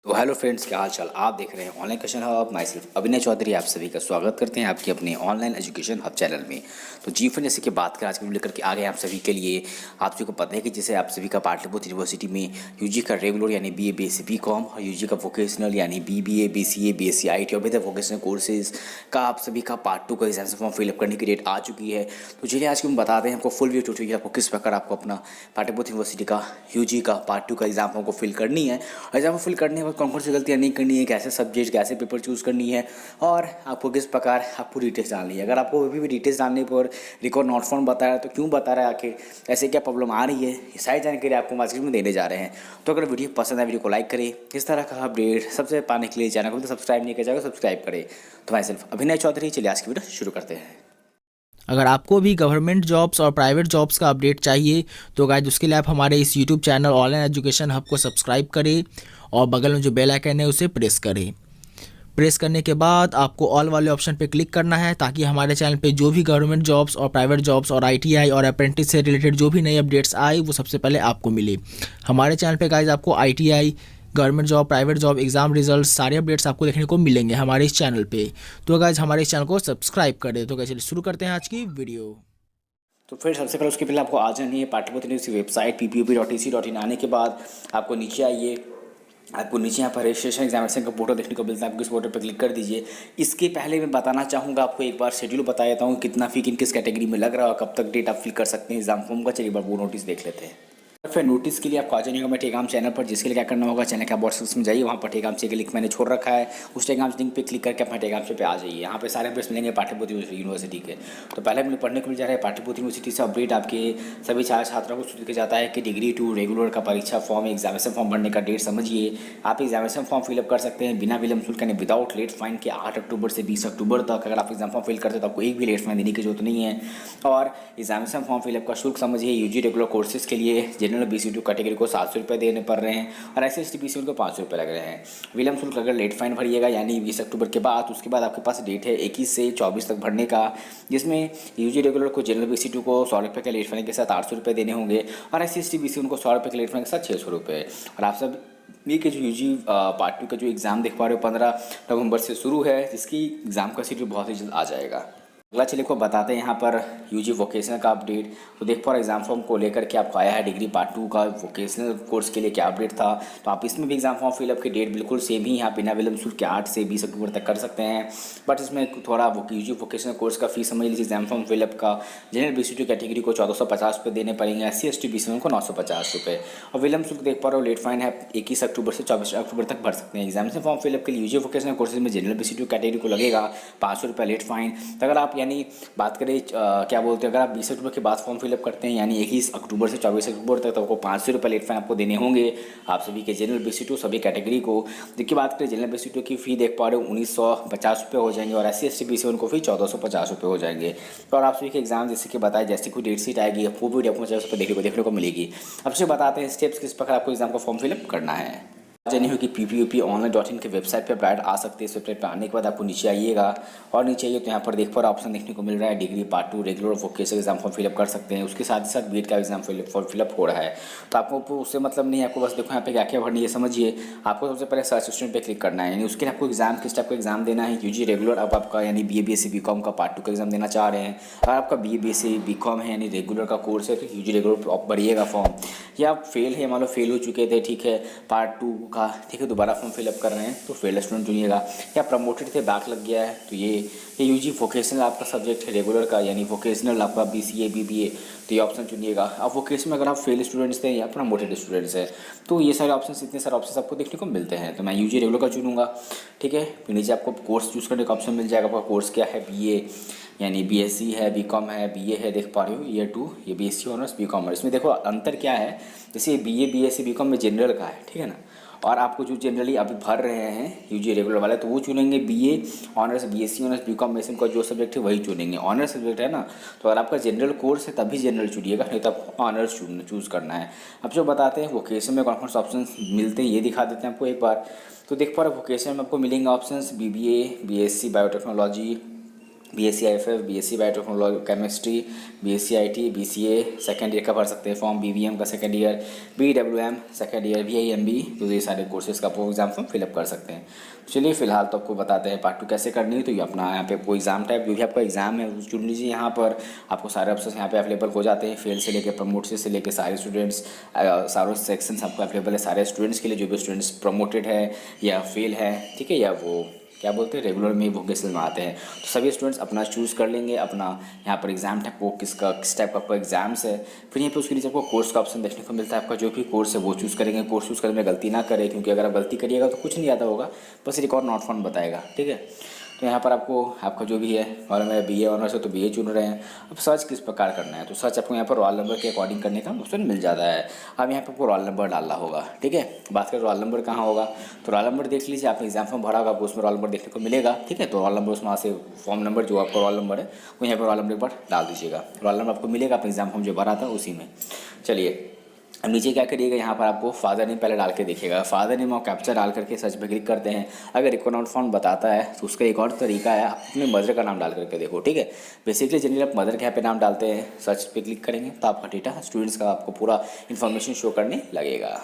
तो hello friends, क्या हाल चाल। आप देख रहे हैं ऑनलाइन क्वेश्चन हब। मैं सिर्फ अभिनय चौधरी आप सभी का स्वागत करते हैं आपके अपने ऑनलाइन एजुकेशन हब चैनल में। तो जी फ्रेंड, जैसे कि बात करें आज की वीडियो लेकर के आ गए आप सभी के लिए। आप सभी को पता है कि जैसे आप सभी का पाटलिपुत्र यूनिवर्सिटी में यूजी का रेगुलर यानी बीए बीएससी बीकॉम और यूजी का वोकेशनल यानी बीबीए बीसीए बीएससी आईटी और बेहतर वोकेशनल कोर्सेज का आप सभी का पार्ट 2 का एग्जाम फॉर्म फिलअप करने की डेट आ चुकी है। तो चलिए आज हम बता दें आपको फुल वीडियो ट्यूटोरियल आपको किस प्रकार आपको अपना पाटलिपुत्र यूनिवर्सिटी का यूजी का पार्ट 2 का एग्जाम फॉर्म को फिल करनी है। और एग्जाम फिल करने के बाद कौन कौन सी गलतियाँ नहीं करनी है, कैसे सब्जेक्ट कैसे पेपर चूज़ करनी है और आपको किस प्रकार आपको डिटेल्स डालनी है। अगर आपको अभी भी डिटेल्स डालने पर रिकॉर्ड नॉट फाउंड बता रहा है तो क्यों बता रहा है, आखिर ऐसे क्या प्रॉब्लम आ रही है, ये सारी जानकारी आपको मार्केट में देने जा रहे हैं। तो अगर वीडियो पसंद है वीडियो को लाइक करें। इस तरह का अपडेट सबसे पाने के लिए चैनल को सब्सक्राइब नहीं किया जाएगा, सब्सक्राइब करें। तो मैं सिर्फ अभिनय चौधरी, चलिए आज की वीडियो शुरू करते हैं। अगर आपको भी गवर्नमेंट जॉब्स और प्राइवेट जॉब्स का अपडेट चाहिए तो गाइज उसके लिए आप हमारे इस YouTube channel online education hub को सब्सक्राइब करें और बगल में जो बेल आइकन है उसे प्रेस करें। प्रेस करने के बाद आपको ऑल वाले ऑप्शन पे क्लिक करना है ताकि हमारे चैनल पे जो भी गवर्नमेंट जॉब्स और प्राइवेट जॉब्स और आईटीआई और अप्रेंटिस से रिलेटेड जो भी नए अपडेट्स आए वो सबसे पहले आपको मिले। हमारे चैनल पे गाइज आपको ITI, government job, private job, exam result सारे अपडेट्स आपको देखने को मिलेंगे हमारे इस चैनल पे। तो गाइज हमारे इस चैनल को सब्सक्राइब कर दे। तो गाइज चलिए शुरू करते हैं आज की वीडियो। तो फिर सबसे पहले उसके पहले आपको आ जानी है पाटलिपुत्र यूनिवर्सिटी वेबसाइट ppup.ac.in। आने के बाद आपको नीचे आइए, आपको नीचे यहाँ पर रजिस्ट्रेशन एग्जामिनेशन का पोर्टल देखने को मिलता है। आपको इस पोर्टल पर क्लिक कर दीजिए। इसके पहले मैं बताना चाहूँगा, आपको एक बार शेड्यूल बता देता हूँ कितना फ़ी किन किस कैटेगरी में लग रहा है और कब तक डेट आप फिल कर सकते हैं एग्जाम फॉर्म का। चलिए एक बार वो नोटिस देख लेते हैं। फिर नोटिस के लिए आपको आ जाएगा मैं टेलीग्राम चैनल पर, जिसके लिए क्या करना होगा, चैनल के आप व्हाट्सएप में जाइए, वहाँ पर टेलीग्राम से लिंक मैंने छोड़ रखा है। उस टेलीग्राम लिंक पे क्लिक करके अपना टेलीग्राम पे आ जाइए। यहाँ पे सारे अपडेट्स मिलेंगे पाटलिपुत्र यूनिवर्सिटी के। तो पहले मुझे पढ़ने को मिल जा रहा है पाटलिपुत्र यूनिवर्सिटी से अपडेट आपके सभी छात्रों को सूचित किया जाता है कि डिग्री 2 रेगुलर का परीक्षा फॉर्म एग्जामिनेशन फॉर्म भरने का डेट समझिए। आप एग्जामिनेशन फॉर्म फिलअप कर सकते हैं बिना विलम्ब शुल्क यानी विदाउट लेट फाइन के 8 अक्टूबर से 20 अक्टूबर तक। अगर आप एग्जाम फॉर्म फिल करते हैं तो आपको एक भी लेट फाइन देने की जरूरत नहीं है। और एग्जामिनेशन फॉर्म फिलअप का शुल्क समझिए, यूजी रेगुलर कोर्सेज के लिए जनरल BC2 कैटेगरी को 700 रुपये देने पड़ रहे हैं और SC/ST BC को 500 रुपये लग रहे हैं। विलम्ब शुल्क अगर लेट फाइन भरिएगा यानी 20 अक्टूबर के बाद, उसके बाद आपके पास डेट है 21 से 24 तक भरने का, जिसमें यूजी रेगुलर को जनरल BC2 को 100 रुपये के लेट फाइन के साथ 800 रुपये देने होंगे और SC/ST BC उनको 100 रुपये के लेट फाइन के साथ 600 रुपये। और आप सब ये कि जो यूजी पार्ट 2 का जो एग्ज़ाम देख पा रहे हो 15 नवंबर से शुरू है, जिसकी एग्ज़ाम का शेड्यूल बहुत ही जल्द आ जाएगा। अगला चलिए को बताते हैं यहाँ पर यूजी वोकेशनल का अपडेट। तो देख पा रहे एग्जाम फॉर्म को लेकर के आपको आया है डिग्री पार्ट 2 का वोकेशनल कोर्स के लिए क्या अपडेट था। तो आप इसमें भी एग्जाम फॉर्म फिलअप की डेट बिल्कुल सेम ही यहाँ बिना विलम्ब शुल्क के 8 से 20 अक्टूबर तक कर सकते हैं। बट इसमें थोड़ा यूजी वोकेशनल कोर्स का फीस समझ लीजिए। एग्जाम फॉर्म फिलअप का जनरल BC2 कैटेगरी को 1450 रुपये देने पड़ेंगे, SC/ST BC को 950 रुपये। और विलम्ब शुल्क देख पा रहे हो लेट फाइन है 21 अक्टूबर से 24 अक्टूबर तक भर सकते हैं। एग्जामिनेशन फॉर्म फिलअप के लिए यूजी वोकेशनल कोर्सेज में जनरल BC2 कैटेगरी को लगेगा 500 रुपये लेट फाइन। तो अगर आप यानी बात करें क्या बोलते हैं, अगर आप 20 अक्टूबर के बाद फॉर्म फिलअप करते हैं यानी 21 अक्टूबर से 24 अक्टूबर तक, तो आपको 500 रुपये लेट फाइन आपको देने होंगे आप सभी के जनरल BC2 सभी कैटेगरी को। देखिए बात करें जनरल BC2 की फ़ी देख पा रहे हो 1950 रुपये हो जाएंगे और SC/ST BC उनको फ़ी 1450 रुपये हो जाएंगे। तो और आप सभी के एग्जाम जैसे कि बताया, जैसे कोई डेट शीट आएगी वो भी आपको उस पर देखने को मिलेगी। अब से बताते हैं स्टेप्स किस प्रकार आपको एग्जाम का फॉर्म फिलअप करना है। जानी होगी ppuponline.in के वेबसाइट पे अपडेट आ सकते हैं। इस वेबसाइट पे आने के बाद आपको नीचे आइएगा और नीचे आइए तो यहाँ पर देख पर ऑप्शन देखने को मिल रहा है degree part 2 regular vocational exam form fill up कर सकते हैं। उसके साथ ही साथ बीएड का एग्जाम फॉर्म फिलअप हो रहा है। तो आपको उससे मतलब नहीं है, आपको बस देखो यहाँ पे क्या क्या भरनी है समझिए। आपको सबसे पहले सर्च स्टूडेंट पे क्लिक करना है, यानी उसके लिए आपको एग्जाम किस टाइप का एग्जाम देना है। यूजी रेगुलर अब आपका यानी BA BSc BCom का पार्ट 2 का एग्जाम देना चाह रहे हैं। अगर आपका BA BSc BCom है यानी रेगुलर का कोर्स है तो यूजी रेगुलर भरिएगा फॉर्म। या आप फेल है, मान लो फेल हो चुके थे, ठीक है, पार्ट 2 का, ठीक है, दोबारा फॉर्म फिलअप कर रहे हैं तो फेल स्टूडेंट चुनिएगा। या प्रमोटेड थे, बैक लग गया है तो ये यूजी वोकेशनल आपका सब्जेक्ट है रेगुलर का यानी वोकेशनल आपका BCA BBA, तो ये ऑप्शन चुनिएगा। अब वोकेशनल में अगर आप फेल स्टूडेंट्स थे या प्रमोटेड स्टूडेंट्स हैं तो ये सारे ऑप्शन, इतने सारे ऑप्शन आपको देखने को मिलते हैं। तो मैं यूजी रेगुलर का चुनूंगा, ठीक है। फिर नीचे आपको कोर्स चूज़ करने का ऑप्शन मिल जाएगा। आपका कोर्स क्या है, BA यानी BSc है, BCom है, BA है, देख पा रहे हो ईयर 2 ये BSc ऑनर्स BCom। इसमें देखो अंतर क्या है, जैसे BA BSc BCom में जनरल का है, ठीक है ना, और आपको जो जनरली अभी भर रहे हैं यूजी रेगुलर वाले तो वो चुनेंगे BA honours BSc honours BCom में से उनका जो सब्जेक्ट है वही चुनेंगे। ऑनर्स सब्जेक्ट है ना, तो अगर आपका जनरल कोर्स है तभी जनरल चुनिएगा, नहीं तो आपको ऑनर्स चूज़ करना है। अब जो बताते हैं वोकेशन में कौन कौन से ऑप्शन मिलते हैं ये दिखा देते हैं आपको एक बार। तो देख पा रहे वोकेशन में आपको मिलेंगे option BBA BSc biotechnology, BSc IFF, BSc biotechnology chemistry, BSc IT, BCA second year का भर सकते हैं फॉर्म, BBM का second year, BWM second year, BIMB, तो ये सारे कोर्सेज़ का आपको एग्जाम फॉर्म फिलअप कर सकते हैं। चलिए फिलहाल तो आपको बताते हैं पार्ट 2 कैसे करनी है। तो ये अपना यहाँ पे आपको एग्जाम टाइप जो भी आपका एग्जाम है वो चुन लीजिए। यहाँ पर आपको सारे ऑप्शन यहाँ पे अवेलेबल हो जाते हैं, फेल से लेकर प्रमोट से लेकर सारे स्टूडेंट्स, सारे सेक्शंस आपको अवेलेबल है सारे स्टूडेंट्स के लिए, जो भी स्टूडेंट्स प्रमोटेड है या फेल है, ठीक है, या वो क्या बोलते हैं रेगुलर में वोकेशनल में आते हैं, तो सभी स्टूडेंट्स अपना चूज़ कर लेंगे अपना यहाँ पर एग्जाम टाइप वो किस टाइप का आपका एग्जाम्स है। फिर यहाँ पे उसके नीचे आपको कोर्स का ऑप्शन देखने को मिलता है, आपका जो भी कोर्स है वो चूज़ करेंगे। कोर्स चूज़ करने में गलती ना करें, क्योंकि अगर आप गलती करिएगा तो कुछ नहीं आता होगा, बस रिकॉर्ड नॉट फाउंड बताएगा, ठीक है। तो यहाँ पर आपको आपका जो भी है, और मेरा BA ऑनर्स है तो BA चुन रहे हैं। अब सर्च किस प्रकार करना है, तो सर्च आपको यहाँ पर रोल नंबर के अकॉर्डिंग करने का ऑप्शन मिल जाता है। अब यहाँ पर आपको रोल नंबर डालना होगा, ठीक है। बात करें रोल नंबर कहाँ होगा, तो रोल नंबर देख लीजिए, आपने एग्जाम फॉर्म भरा होगा आपको उसमें रोल नंबर देखने को मिलेगा, ठीक है। तो रोल नंबर उसमें से फॉर्म नंबर जो आपका रोल नंबर है वो यहाँ पर रोल नंबर एक बार डाल दीजिएगा। रोल नंबर आपको मिलेगा अपने एग्जाम फॉर्म जो भरा था उसी में। चलिए अब नीचे क्या करिएगा, यहाँ पर आपको फादर नेम पहले डाल के देखिएगा। फादर नेम और कैप्चर डाल करके सर्च पे क्लिक करते हैं। अगर रिकॉर्ड नॉट फाउंड बताता है तो उसका एक और तरीका है, आप अपने मदर का नाम डाल करके देखो, ठीक है। बेसिकली जनरली आप मदर के यहाँ पे नाम डालते हैं, सर्च पे क्लिक करेंगे तो आपका डेटा स्टूडेंट्स का आपको पूरा इन्फॉर्मेशन शो करने लगेगा।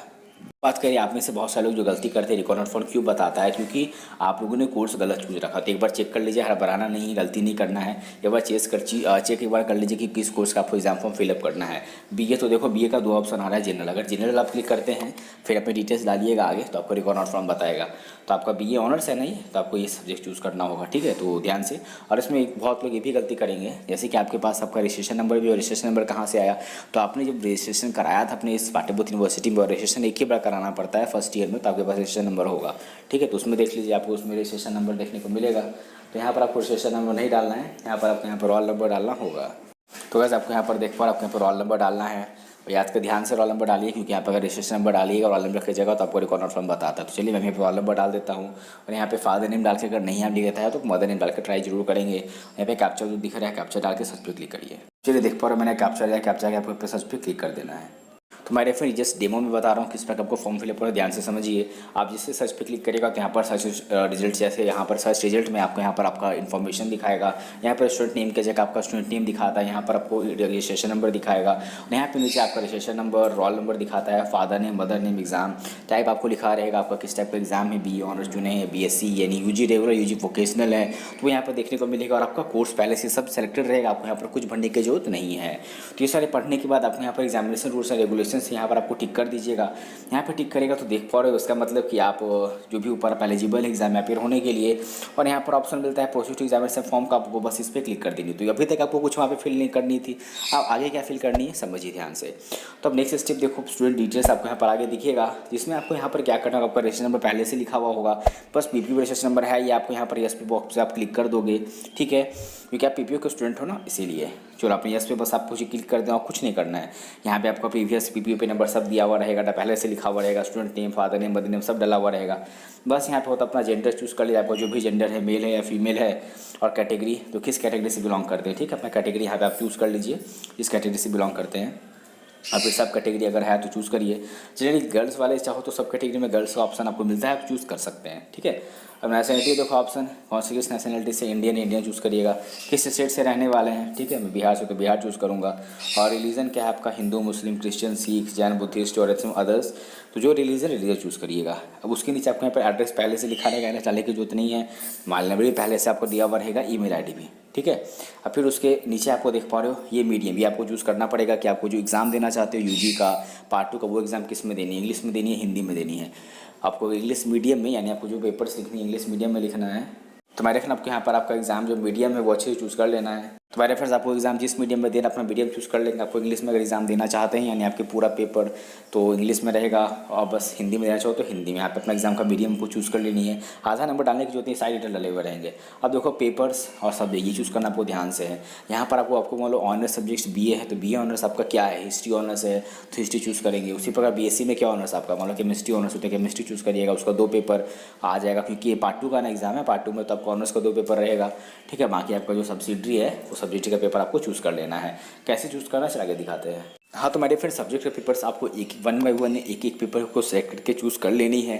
बात करिए आप में से बहुत सारे लोग जो गलती करते हैं, रिकॉर्ड नॉट फाउंड क्यों बताता है, क्योंकि आप लोगों ने कोर्स गलत चूज रखा। तो एक बार चेक कर लीजिए, हड़बड़ाना नहीं, गलती नहीं करना है। एक बार चेक एक बार कर लीजिए कि किस कोर्स का आपको एग्जाम फॉर्म फिलअप करना है। BA तो देखो BA का 2 ऑप्शन आ रहा है, जनरल। अगर जनरल आप क्लिक करते हैं फिर अपने डिटेल्स डालिएगा आगे तो आपको रिकॉर्ड नॉट फाउंड बताएगा। तो आपका BA ऑनर्स है नहीं तो आपको ये सब्जेक्ट चूज़ करना होगा, ठीक है। तो ध्यान से, और इसमें बहुत लोग ये भी गलती करेंगे, जैसे कि आपके पास आपका रजिस्ट्रेशन नंबर भी, और रजिस्ट्रेशन नंबर कहाँ से आया, तो आपने जब रजिस्ट्रेशन कराया था अपने इस पाटलिपुत्र यूनिवर्सिटी में, रजिस्ट्रेशन एक ही बार कराना पड़ता है फर्स्ट ईयर में, तो आपके पास रजिस्ट्रेशन नंबर होगा, ठीक है। तो उसमें देख लीजिए आपको उसमें रजिस्ट्रेशन नंबर देखने को मिलेगा। तो यहाँ पर आपको रजिस्ट्रेशन नंबर नहीं डालना है, यहाँ पर आपको यहाँ पर रोल नंबर डालना होगा। तो वैसे आपको यहाँ पर देख पा आपको यहाँ पर रोल नंबर डालना है, और याद कर ध्यान से रोल नंबर डालिए, क्योंकि यहाँ पर अगर रजिस्ट्रेशन नंबर डालिएगा रोल नंबर की जगह तो आपको रिकॉर्ड नॉट फाउंड बताता है। तो चलिए मैं यहाँ पर रोल नंबर डाल देता हूँ, और यहाँ पे फादर नेम डाल के अगर नहीं आप लिखता है तो मदर नेम डाल के ट्राई जरूर करेंगे। यहाँ पे कैप्चर जो दिख रहा है कैप्चर डाल के सर्च पे क्लिक करिए। चलिए देख पा रहे मैंने कैप्चर किया, कैप्चर के आपको सर्च पे क्लिक कर देना है। तो मेरे फ्रेंड जस्ट डेमो में बता रहा हूँ किस प्रकार आपको फॉर्म फिलअप करना, ध्यान से समझिए। आप जिससे सर्च पे क्लिक करेगा तो यहाँ पर सर्च रिजल्ट, जैसे यहाँ पर सर्च रिजल्ट में आपको यहाँ पर आपका इन्फॉर्मेशन दिखाएगा। यहाँ पर स्टूडेंट नेम की जगह आपका स्टूडेंट नेम दिखाता है, यहाँ पर आपको रजिस्ट्रेशन नंबर दिखाएगा, और यहाँ पे नीचे आपका रजिस्ट्रेशन नंबर, रोल नंबर दिखाता है, father name, mother name, exam type आपको लिखा रहेगा, आपका किस टाइप का एग्जाम है, BA ऑनर्स चुने हैं, BSc यानी UG रेगुलर, UG वोकेशनल है, तो यहाँ पर देखने को मिलेगा। और आपका कोर्स पहले से सब सेलेक्टेड रहेगा, आपको यहाँ पर कुछ भरने की जरूरत नहीं है। तो ये सारे पढ़ने के बाद आपको यहाँ पर एग्जामिनेशन रूल्स एंड रेगुलेशन यहाँ पर आपको टिक कर दीजिएगा। यहाँ पे टिक करेगा तो देख पा रहे हो, उसका मतलब कि आप जो भी ऊपर आप एलिजिबल एग्जाम में अपेयर होने के लिए, और यहाँ पर ऑप्शन मिलता है प्रोसीड टू एग्जामिनेशन फॉर्म का, आपको बस इस पर क्लिक कर देनी। तो अभी तक आपको कुछ वहाँ पे फिल नहीं करनी थी, आप आगे क्या फिल करनी है समझिए ध्यान से। तो अब नेक्स्ट स्टेप देखो, स्टूडेंट डिटेल्स आपको यहाँ पर आगे दिखेगा, जिसमें आपको यहाँ पर क्या करना होगा, आपका रजिस्ट्रेशन नंबर पहले से लिखा हुआ होगा, बस PPU रजिस्ट्रेशन नंबर है ये आपको यहाँ पर यस पे बॉक्स पे आप क्लिक कर दोगे, ठीक है, क्योंकि आप PPU के स्टूडेंट हो ना इसीलिए। चलो आपने यस पे बस आपको क्लिक कर देना और कुछ नहीं करना है। यहाँ पे आपका प्रीवियस PPU पे नंबर सब दिया हुआ रहेगा, पहले से लिखा हुआ रहेगा, student name, father name, mother name सब डला हुआ रहेगा। बस यहाँ पे होता अपना जेंडर चूज़ कर लिया, आपका जो भी जेंडर है, मेल है या फीमेल है, और कैटेगरी तो किस कैटेगरी से बिलोंग करते हैं, ठीक है। अपना कैटेगरी यहाँ पे आप चूज़ कर लीजिए, जिस कैटेगरी से बिलोंग करते हैं। अब फिर सब कैटेगरी अगर है तो चूज़ करिए। चलिए गर्ल्स वाले चाहो तो सब कैटेगरी में गर्ल्स का ऑप्शन आपको मिलता है, आप चूज़ कर सकते हैं, ठीक है। अब नेशनलिटी देखो ऑप्शन, कौन सी किस नेशनलिटी से, इंडियन चूज़ करिएगा, किस स्टेट से रहने वाले हैं, ठीक है। मैं बिहार से तो बिहार चूज़ करूँगा। और रिलीजन क्या है आपका, हिंदू, मुस्लिम, क्रिश्चियन, सिख, जैन, बुद्धिस्ट और अदर्स, तो जो रिलीजन चूज़ करिएगा। अब उसके नीचे आपको यहाँ पर एड्रेस पहले से लिखा रहेगा, डालने की जरूरत नहीं है, मोबाइल नंबर भी पहले से आपको दिया हुआ रहेगा, email ID भी, ठीक है। अब फिर उसके नीचे आपको देख पा रहे हो ये मीडियम, ये आपको चूज़ करना पड़ेगा कि आपको जो एग्ज़ाम देना चाहते हो UG का पार्ट 2 का, वो एग्ज़ाम किस में देनी है, इंग्लिश में देनी है, हिंदी में देनी है। आपको इंग्लिश मीडियम में, यानी आपको जो पेपर्स लिखनी है इंग्लिश मीडियम में लिखना है। तो मेरे फ्रेंड आपको यहाँ पर आपका एग्जाम जो मीडियम है वो अच्छे से चूज़ कर लेना है। तो मेरे फ्रेंड्स आपको एग्जाम जिस मीडियम में देना अपना मीडियम चूज़ कर लेंगे। आपको इंग्लिश में अगर एग्जाम देना चाहते हैं, यानी आपके पूरा पेपर तो इंग्लिश में रहेगा, और बस हिंदी में देना चाहो तो हिंदी में, यहाँ पे अपना एग्जाम का मीडियम को चूज़ कर लेनी है। आधा नंबर डालने की जरूरत है, सारे डिटेल डले हुए रहेंगे। अब देखो पेपर्स और सब्जेक्ट ये चूज़ करना आपको ध्यान से है। यहाँ पर आपको मान लो ऑनर्स सब्जेक्ट्स BA है तो BA ऑनर्स आपका क्या है, हिस्ट्री ऑनर्स है तो हिस्ट्री चूज़ करेंगे। उसी प्रकार BSc में क्या ऑनर्स आपका, मान लो केमिस्ट्री ऑनर्स होता है, केमिस्ट्री चूज़ करिएगा, उसका 2 पेपर आ जाएगा, क्योंकि ये पार्ट 2 का ना एग्जाम है। पार्ट 2 में तो आपका ऑनर्स का 2 पेपर रहेगा, ठीक है। बाकी आपका जो सब्सिडरी है वो सब्सिडरी का पेपर आपको चूज़ कर लेना है। कैसे चूज़ करना चला के दिखाते हैं। हाँ तो मेरे फ्रेंड सब्जेक्ट के पेपर्स आपको वन बाई वन एक एक पेपर को सेलेक्ट करके चूज़ कर लेनी है।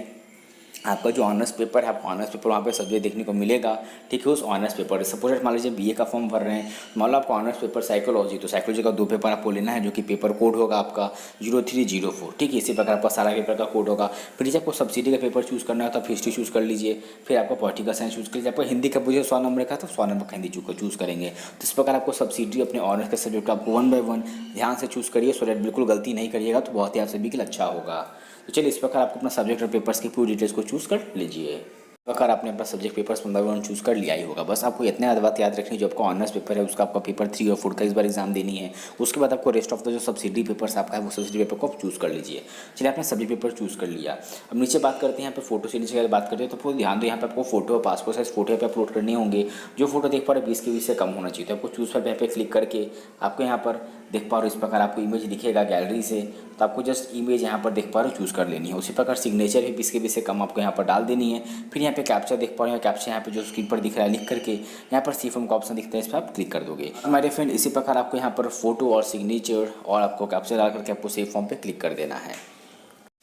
आपका जो ऑनर्स पेपर है, आपको ऑनर्स पेपर वहाँ पे सब्जेक्ट देखने को मिलेगा। ठीक है, उस ऑनर्स पेपर सपोज मान लीजिए बीए का फॉर्म भर रहे हैं, मान लो आपका ऑनर्स पेपर साइकोलॉजी, तो साइकोलॉजी का 2 पेपर आपको लेना है, जो कि पेपर कोड होगा आपका 0304। ठीक है, इसी प्रकार आपका सारा पेपर का कोड होगा। फिर जब आपको सब्सिडी का पेपर चूज़ करना है तो आप हिस्ट्री चूज़ कर लीजिए, फिर आपको पॉलिटिकल साइंस चूज़ कर लीजिए। आपको हिंदी का पूछे 100 नंबर का तो 100 नंबर का हिंदी चूज़ करेंगे। तो इस प्रकार आपको सब्सिडी अपने ऑनर्स के सब्जेक्ट आपको 1 बाय 1 ध्यान से चूज़ करिए, सो दैट बिल्कुल गलती नहीं करिएगा, तो बहुत ही आप सभी के लिए अच्छा होगा। तो चलिए, इस प्रकार आपको अपना सब्जेक्ट और पेपर्स की पूरी डिटेल्स को चूज़ कर लीजिए। अगर आपने अपना सब्जेक्ट पेपर्स 1 बाय 1 चूज़ कर लिया ही होगा। बस आपको इतने बात याद रखनी, जो आपका ऑनर्स पेपर है उसका आपका पेपर 3 और 4 का इस बार एग्जाम देनी है। उसके बाद आपको रेस्ट ऑफ द जो सब्सिडी पेपर्स आपका है वो सब्सिडी पेपर को आप चूज़ कर लीजिए। चलिए, आपने सब्जेक्ट पेपर चूज़ कर लिया। अब नीचे बात करते हैं, यहाँ पे फोटो से नीचे बात करते हैं, तो पूरा ध्यान दो, यहाँ पे आपको फोटो, पासपोर्ट साइज फोटो पे अपलोड करने होंगे। जो फोटो देख पा रहे 20 के 20 से कम होना चाहिए। तो आपको चूज़ पर यहाँ पे क्लिक करके आपको यहाँ पर देख पा रहे हो, इस प्रकार आपको इमेज दिखेगा गैलरी से। तो आपको जस्ट इमेज यहाँ पर देख पा रहे हो चूज़ कर लेनी है। उसी प्रकार सिग्नेचर भी 20 के 20 से कम आपको यहाँ पर डाल देनी है। फिर यहाँ पे कैप्चा देख पा रहे हो, कैप्चा यहाँ पे जो स्क्रीन पर दिख रहा है लिख करके यहाँ पर सी फॉर्म का ऑप्शन दिखता है, इस पर आप क्लिक कर दोगे। हमारे फ्रेंड, इसी प्रकार आपको यहाँ पर फोटो और सिग्नेचर और आपको कैप्चा डाल करके आपको सेव फॉर्म पे क्लिक कर देना है।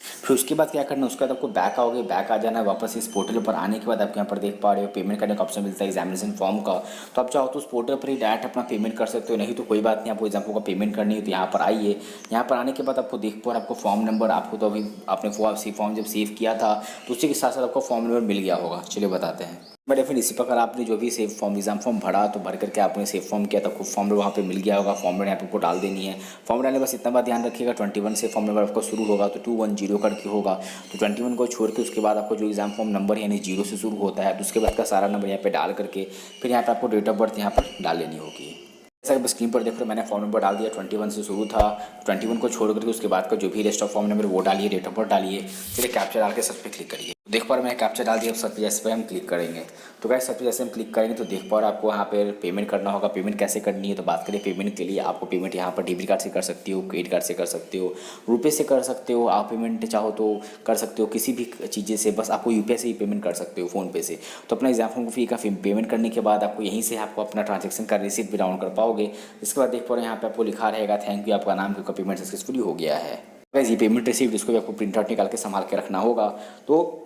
फिर उसके बाद क्या करना है, उसके बाद आपको बैक आओगे, बैक आ जाना है वापस इस पोर्टल पर। आने के बाद आपको यहाँ पर देख पा रहे हो पेमेंट करने का ऑप्शन मिलता है एग्जामिनेशन फॉर्म का। तो आप चाहो तो उस पोर्टल पर ही डायरेक्ट अपना पेमेंट कर सकते हो, नहीं तो कोई बात नहीं, आपको एग्जाम का पेमेंट करनी है तो यहाँ पर आइए। यहाँ पर आने के बाद आपको देख पा रहे आपको फॉर्म नंबर, आपको तो अभी आपने फॉर्म जब सेव किया था तो उसी के साथ साथ आपको फॉर्म नंबर मिल गया होगा। चलिए बताते हैं। बट फिर इसी प्रकार आपने जो भी सेव फॉर्म एग्जाम फॉर्म भरा, तो भर करके आपने सेव फॉर्म किया, तो आपको फॉर्म नंबर वहाँ पे मिल गया होगा। फॉर्म नंबर यहाँ पे आपको डाल देनी है। फॉर्म डालने बस इतना बात ध्यान रखिएगा, 21 से फॉर्म नंबर आपका शुरू होगा, तो 210 करके होगा। तो 21 को छोड़ के उसके बाद आपको जो एग्जाम फॉर्म नंबर यानी 0 से शुरू होता है, तो उसके बाद का सारा नंबर यहाँ पे डाल करके फिर यहाँ पे आपको डेट ऑफ बर्थ यहाँ पर डाल लेनी होगी। जैसा कि स्क्रीन पर देख रहे हो, मैंने फॉर्म नंबर डाल दिया, 21 से शुरू था। 21 को छोड़ करके उसके बाद का जो भी रेस्ट ऑफ फॉर्म नंबर वो डालिए, डेट ऑफ बर्थ डालिए। चलिए, कैप्चा डाल के सर्च पे क्लिक करिए। देख पा रहे मैंने कैप्चा डाल दिया। अब सर्च जैसे पे हम क्लिक करेंगे, तो गाइस सर्च जैसे हम क्लिक करेंगे तो देख पा रहे आपको यहाँ पे पेमेंट करना होगा। पेमेंट कैसे करनी है, तो बात करें पेमेंट के लिए, आपको पेमेंट यहाँ पर डेबिट कार्ड से कर सकते हो, क्रेडिट कार्ड से कर सकते हो, रुपये से कर सकते हो। आप पेमेंट चाहो तो कर सकते हो किसी भी चीज़ें से, बस आपको यूपीआई से ही पेमेंट कर सकते हो, फ़ोनपे से। तो अपना एग्जाम फॉर्म फी का पेमेंट करने के बाद आपको यहीं से आपको अपना ट्रांजेक्शन का रिसीप्ट भी डाउनलोड कर पाओगे। इसके बाद देख पा रहे यहाँ पे आपको लिखा रहेगा थैंक यू, आपका नाम, क्योंकि पेमेंट सक्सेसफुली हो गया है। ये पेमेंट रिसीप्ट इसको भी आपको प्रिंट आउट निकाल के संभाल के रखना होगा। तो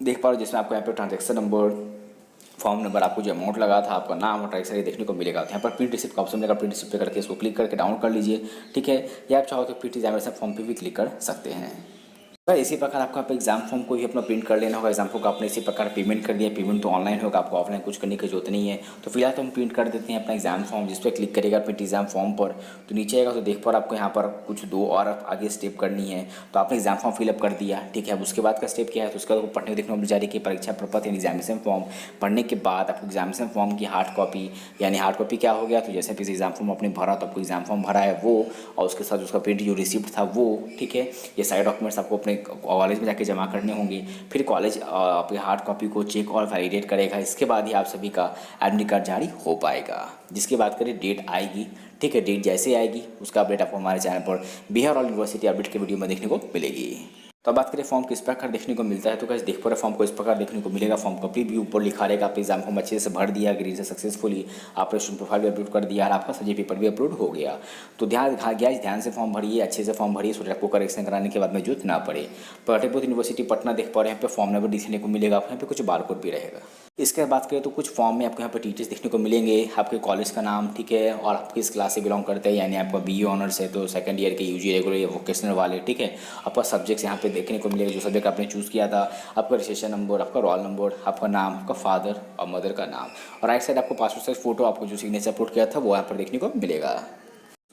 देख पा रहे हो जिसमें आपको यहाँ पे ट्रांजैक्शन नंबर, फॉर्म नंबर, आपको जो अमाउंट लगा था, आपका नाम और ट्रांजैक्शन ये देखने को मिलेगा। तो यहाँ पर प्रिंट रिसिप्ट का ऑप्शन मिलेगा, प्रिंट रिसिप्ट पे करके इसको क्लिक करके डाउनलोड कर लीजिए। ठीक है, या आप चाहो तो फिर एग्जामिनेशन फॉर्म पे भी क्लिक कर सकते हैं। तो इसी प्रकार आपको आप एग्जाम फॉर्म को भी अपना प्रिंट कर लेना होगा। एग्जाम फॉर्म को आपने इसी प्रकार पेमेंट कर दिया, पेमेंट तो ऑनलाइन होगा, आपको ऑफलाइन कुछ करने की जरूरत नहीं है। तो फिलहाल तो हम प्रिंट कर देते हैं अपना एग्जाम फॉर्म। जिस पर क्लिक करेगा प्रिंट एग्जाम फॉर्म पर, तो नीचे आएगा तो देख पर आपको यहाँ पर कुछ 2 और आगे स्टेप करनी है। तो आपने एग्जाम फॉर्म फिलअप कर दिया, ठीक है। अब उसके बाद का स्टेप क्या है, तो उसका पढ़ने देखने को मिल जाएगी कि परीक्षा प्रपत्र यानी एग्जामिनेशन फॉर्म। पढ़ने के बाद आपको एग्जामिनेशन फॉर्म की हार्ड कॉपी, यानी हार्ड कॉपी क्या हो गया, तो जैसे भी एग्जाम फॉर्म आपने भरा, तो आपको एग्जाम फॉर्म भरा है वो, और उसके साथ उसका प्रिंट जो रिसिप्ट था वो, ठीक है। ये सारे डॉक्यूमेंट्स आपको अपने कॉलेज में जाके जमा करने होंगे। फिर कॉलेज आपकी हार्ड कॉपी को चेक और वैलिडेट करेगा। इसके बाद ही आप सभी का एडमिट कार्ड जारी हो पाएगा। जिसकी बात करें डेट आएगी, ठीक है। डेट जैसे आएगी उसका अपडेट आपको हमारे चैनल पर बिहार ऑल यूनिवर्सिटी अपडेट के वीडियो में देखने को मिलेगी। तो बात करें फॉर्म किस प्रकार देखने को मिलता है, तो कैसे देख पा रहे फॉर्म को इस प्रकार देखने को मिलेगा। फॉर्म का प्रीव्यू ऊपर लिखा रहेगा, आप एग्जाम फॉर्म अच्छे से भर दिया, ग्रीन से सक्सेसफुली आपने स्टूडेंट प्रोफाइल भी अपलोड कर दिया और आपका सब्जेक्ट पेपर भी अपलोड हो गया। तो ध्यान से फॉर्म भरिए, अच्छे से फॉर्म भरिए, सो आपको करेक्शन कराने के बाद में जरूरत ना पड़े। पाटलिपुत्र यूनिवर्सिटी पटना देख पा रहे हैं, यहाँ पे फॉर्म नंबर देखने को मिलेगा, यहाँ पे कुछ बारकोड भी रहेगा। इसके बात करें तो कुछ फॉर्म में आपको यहाँ पर डिटेल्स देखने को मिलेंगे, आपके कॉलेज का नाम, ठीक है, और आप किस क्लास से बिलोंग करते हैं, यानी आपका बीए ऑनर्स है तो सेकंड ईयर के यूजी रेगुलर या वोकेशनल वाले, ठीक है। आपका सब्जेक्ट्स यहाँ पे देखने को मिलेगा, जो सब्जेक्ट आपने चूज़ किया था, आपका रजिस्ट्रेशन नंबर, आपका रोल नंबर, आपका नाम, आपका फादर और मदर का नाम, और राइट साइड आपको पासपोर्ट साइज फोटो, आपको जो सिग्नेचर अपलोड किया था वो यहाँ पर देखने को मिलेगा।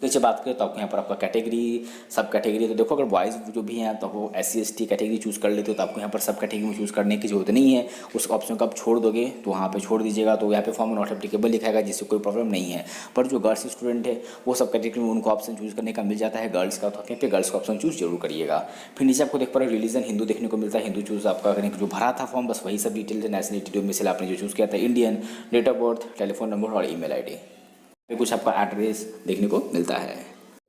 नीचे बात करें तो आपको यहाँ पर आपका कैटेगरी, सब कैटेगरी, तो देखो अगर बॉयज़ जो भी हैं तो आपको SC/ST कैटेगरी चूज़ कर लेते हो, तो आपको यहाँ पर सब कैटेगरी में चूज़ करने की जरूरत नहीं है। उस ऑप्शन को आप छोड़ दोगे तो वहाँ पे छोड़ दीजिएगा, तो यहाँ पे फॉर्म नॉट एप्लीकेबल लिखाएगा, जिससे कोई प्रॉब्लम नहीं है। पर जो गर्ल्स स्टूडेंट है वो सब कैटेगरी में उनको ऑप्शन चूज़ करने का मिल जाता है गर्ल्स का, तो आप यहाँ पे गर्ल्स का ऑप्शन चूज़ जरूर करिएगा। फिर नीचे आपको देख पा रहे रिलीजन हिंदू देखने को मिलता है, हिंदू चूज़ आपका करने जो भरा था फॉर्म, बस वही सब डिटेल्स है। नेशनलिटी में से आपने जो चूज़ किया था Indian, date of birth, telephone number और email ID, कुछ आपका एड्रेस देखने को मिलता है।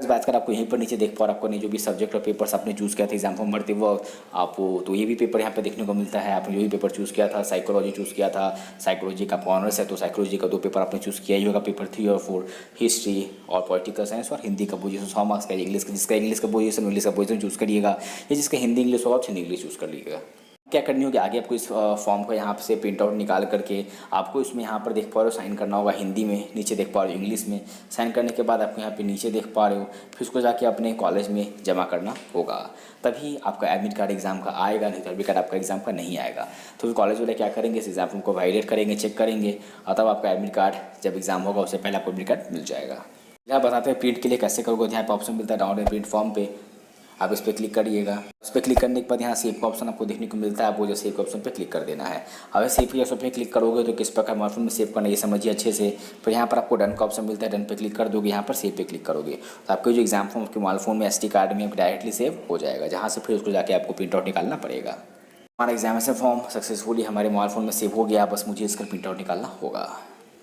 इस बात कर आपको यहीं पर नीचे देख पा रहे, आपको नहीं जो भी सब्जेक्ट और पेपर्स आपने चूज़ किया था एग्जाम फॉर्म भरते वक्त आपको, तो ये भी पेपर यहाँ पे देखने को मिलता है। आपने जो भी पेपर चूज़ किया था, साइकोलॉजी चूज़ किया था, साइकोलॉजी का आपका ऑनर्स है तो साइकोलॉजी का 2 पेपर आपने चूज़ किया ही होगा, पेपर 3 और 4, हिस्ट्री और पॉलिटिकल साइंस, और हिंदी का पोजीशन 100 मार्क्स का, इंग्लिश का जिसका इंग्लिश का पोजीशन चूज़ करिएगा, या जिसका हिंदी इंग्लिश होगा ऑप्शन इंग्लिश चूज़ कर लीजिएगा। क्या करनी होगी आगे आपको इस फॉर्म को यहाँ से प्रिंट आउट निकाल करके आपको इसमें यहाँ पर देख पा रहे हो साइन करना होगा हिंदी में, नीचे देख पा रहे हो इंग्लिश में। साइन करने के बाद आपको यहाँ पे नीचे देख पा रहे हो, फिर उसको जाके अपने कॉलेज में जमा करना होगा, तभी आपका एडमिट कार्ड एग्जाम का आएगा, नहीं तो एडमिट कार्ड आपका एग्जाम का नहीं आएगा। तो फिर कॉलेज वाले क्या करेंगे, इस एग्जाम फॉर्म को वैलिडेट करेंगे, चेक करेंगे और तब आपका एडमिट कार्ड जब एग्जाम होगा उससे पहले आपको एडमिट कार्ड मिल जाएगा। यहाँ बताते हैं प्रिंट के लिए कैसे करोगे। यहाँ पर ऑप्शन मिलता है डाउनलोड प्रिंट फॉर्म पे, आप इस पर क्लिक करिएगा। उस पर क्लिक करने के बाद यहाँ सेव का ऑप्शन आपको देखने को मिलता है, आपको जो सेव के ऑप्शन पे क्लिक कर देना है। अगर सेव के ऑप्शन पे क्लिक करोगे तो किस प्रकार मोबाइल फोन में सेव करना ये समझिए अच्छे से। फिर यहाँ पर आपको डन का ऑप्शन मिलता है, डन पे क्लिक कर दोगे, यहाँ पर सेव पे क्लिक करोगे तो आपके जो एग्जाम फॉर्म आपके मोबाइल फोन में SD कार्ड में डायरेक्टली सेव हो जाएगा, जहाँ से फिर उसको जाके आपको प्रिंट आउट निकालना पड़ेगा। हमारा एग्जामिनेशन फॉर्म सक्सेसफुली हमारे मोबाइल फोन में सेव हो गया, बस मुझे इसका प्रिंट आउट निकालना होगा।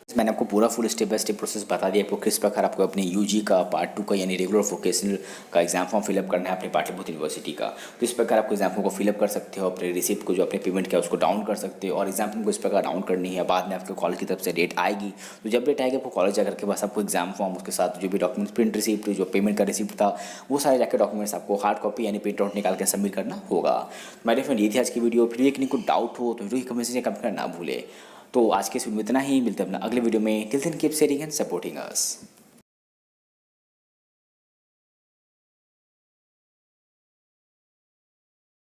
मैंने आपको पूरा full step by step process बता दिया आपको किस प्रकार आपको अपने UG का पार्ट 2 का यानी रेगुलर वोकेशनल का एग्जाम फॉर्म फिलअप करना है अपने पाटलिपुत्र यूनिवर्सिटी का। तो इस प्रकार आपको एग्जाम फॉर्म को फिलअप कर सकते हो, अपने रिसिप्ट को जो आपने पेमेंट किया उसको डाउन कर सकते हो और एग्जाम फॉर्म को इस प्रकार डाउन करनी है। बाद में आपके कॉलेज की तरफ से डेट आएगी, तो जब डेट आएगी आपको कॉलेज जाकर के बस आपको एग्जाम फॉर्म उसके साथ जो भी डॉक्यूमेंट्स प्रिंट रिसिप्ट जो पेमेंट का रिसिप्ट था वो सारे जाकर डॉक्यूमेंट्स आपको हार्ड कॉपी यानी प्रिंट आउट निकाल के सबमिट करना होगा। मेरे फ्रेंड ये थी आज की वीडियो। फिर एक कोई डाउट हो तो वीडियो की कमेंट से कमेंट करना ना भूले। तो आज के इस वीडियो में इतना ही, मिलते हैं अपना अगले वीडियो में। Till then keep sharing and supporting us.